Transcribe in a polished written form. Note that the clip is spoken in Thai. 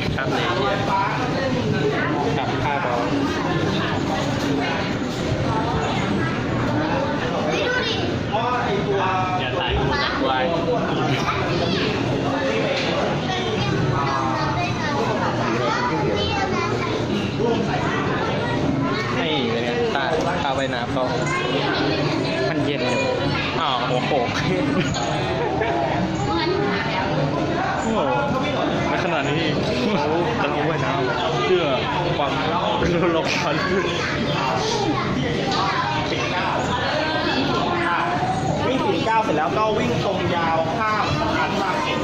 ตรชัดเลยจับค่าบอลอย่าถ่ายไว้ให้เป็นไงตาใบน้ำก็มันเย็นอยู่อ้าวโอ้โหโอ้โหในขนาดนี้จะลงว่ายน้ำเพื่อความลงพันวิ่ง49เสร็จแล้วก็วิ่งตรงยาวข้ามอันบางเอ็น